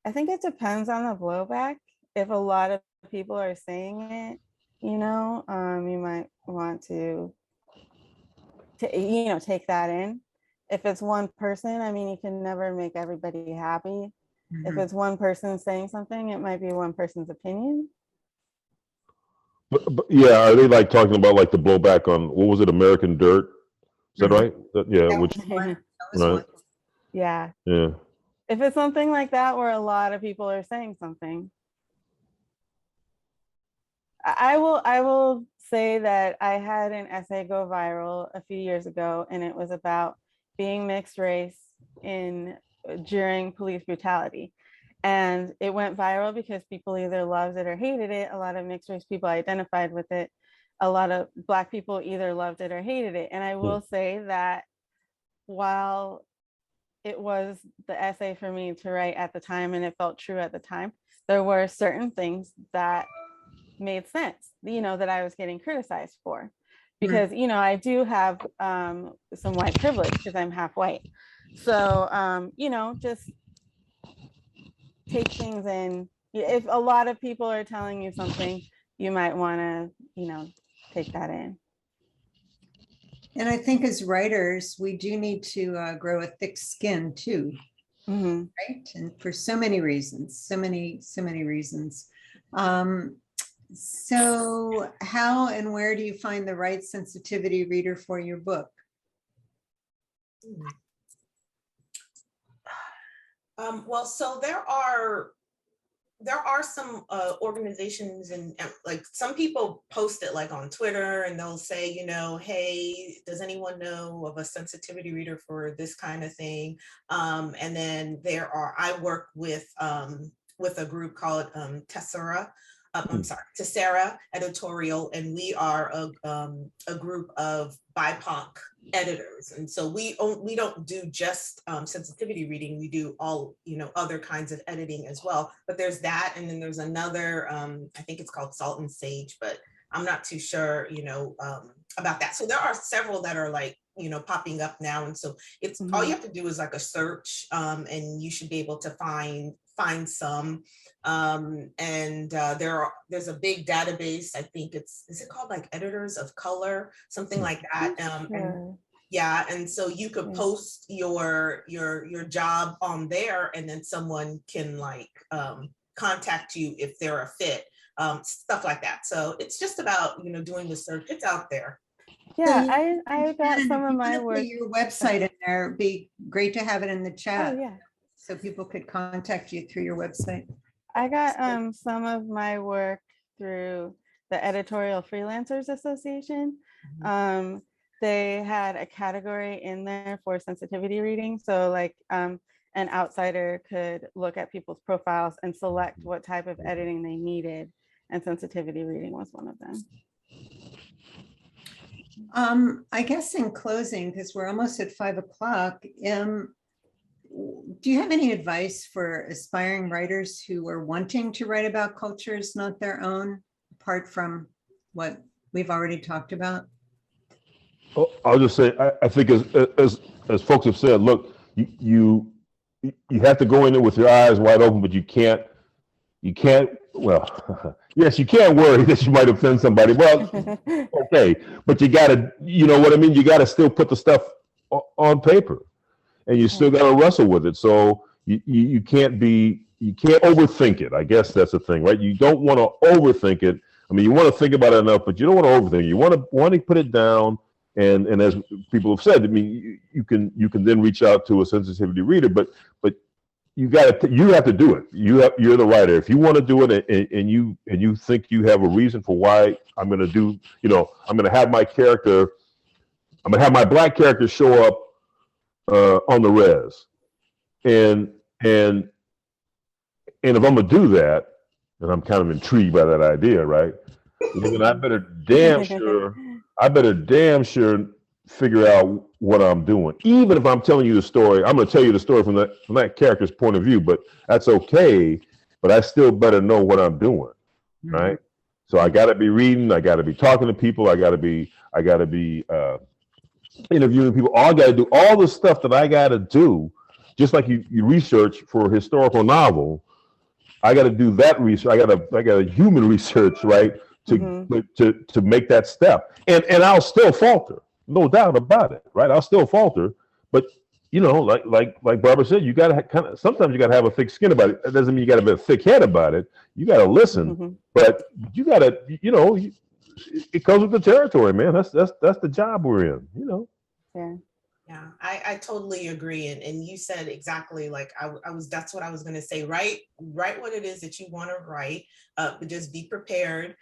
I think it depends on the blowback. If a lot of people are saying it, you know, you might want to you know, take that in. If it's one person, I mean, you can never make everybody happy. If it's one person saying something, it might be one person's opinion. But yeah, are they like talking about like the blowback on, what was it, American Dirt? Is that right? Yeah, That which, was one. That was right. one. Yeah. yeah. If it's something like that where a lot of people are saying something, I will say that I had an essay go viral a few years ago, and it was about being mixed race during police brutality. And it went viral because people either loved it or hated it. A lot of mixed race people identified with it. A lot of Black people either loved it or hated it. And I will say that while it was the essay for me to write at the time, and it felt true at the time, there were certain things that made sense, you know, that I was getting criticized for. Because, you know, I do have some white privilege because I'm half white. So, you know, just take things in. If a lot of people are telling you something, you might want to, you know, take that in. And I think as writers, we do need to grow a thick skin too, right? And for so many reasons, so many reasons. So how and where do you find the right sensitivity reader for your book? Well, so there are some organizations and like some people post it like on Twitter, and they'll say, you know, hey, does anyone know of a sensitivity reader for this kind of thing? And then I work with a group called Tessera. Tessera Editorial, and we are a group of BIPOC editors, and so we don't do just sensitivity reading. We do all, you know, other kinds of editing as well. But there's that, and then there's another. I think it's called Salt and Sage, but I'm not too sure, you know, about that. So there are several that are like, you know, popping up now, and so it's all you have to do is like a search, and you should be able to find some. And there's a big database. I think is it called like Editors of Color, something like that. And yeah, and so you could post your job on there, and then someone can like contact you if they're a fit, stuff like that. So it's just about, you know, doing the search. It's out there. Yeah, I got some of my work. Your website in there. It'd be great to have it in the chat. Oh, yeah. So people could contact you through your website. I got some of my work through the Editorial Freelancers Association. They had a category in there for sensitivity reading. So like an outsider could look at people's profiles and select what type of editing they needed. And sensitivity reading was one of them. I guess in closing, because we're almost at 5 o'clock, do you have any advice for aspiring writers who are wanting to write about cultures not their own, apart from what we've already talked about? Oh, I'll just say, I think as folks have said, look, you have to go in there with your eyes wide open, but you can't, well, yes, you can't worry that you might offend somebody. Well, okay, but you gotta, you know what I mean? You gotta still put the stuff on paper, and you still gotta wrestle with it. So you can't be you can't overthink it. I guess that's the thing, right? You don't want to overthink it. I mean, you want to think about it enough, but you don't want to overthink it. You want to put it down. And as people have said, I mean, you can then reach out to a sensitivity reader, but you have to do it. You're the writer. If you want to do it, and you think you have a reason for why I'm going to do, I'm going to have my character, I'm going to have my Black character show up on the res, and if I'm going to do that, and I'm kind of intrigued by that idea, right? Then I better damn sure figure out what I'm doing. Even if I'm telling you the story, I'm going to tell you the story from that character's point of view, but that's okay. But I still better know what I'm doing, right? So I got to be reading. I got to be talking to people. I got to be interviewing people. I got to do all the stuff that I got to do, just like you research for a historical novel. I got to do that research. I got a human research, right? To make that step, and I'll still falter, no doubt about it, right? I'll still falter, but like Barbara said, you got to sometimes you got to have a thick skin about it. That doesn't mean you got to be a thick head about it. You got to listen, but you got to, it comes with the territory, man. That's the job we're in, Yeah. Yeah, I totally agree. And you said exactly like that's what I was going to say. Write what it is that you want to write, but just be prepared.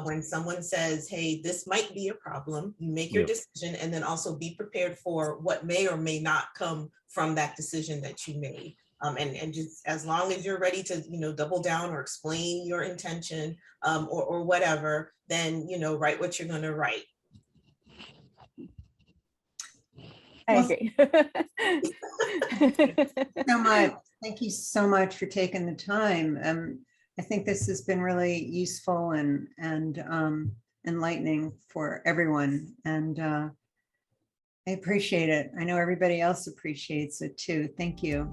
When someone says, hey, this might be a problem, you make your decision, and then also be prepared for what may or may not come from that decision that you made. And just as long as you're ready to, double down or explain your intention or whatever, then, write what you're going to write. I agree. So much. Thank you so much for taking the time. I think this has been really useful and enlightening for everyone. And I appreciate it. I know everybody else appreciates it too. Thank you.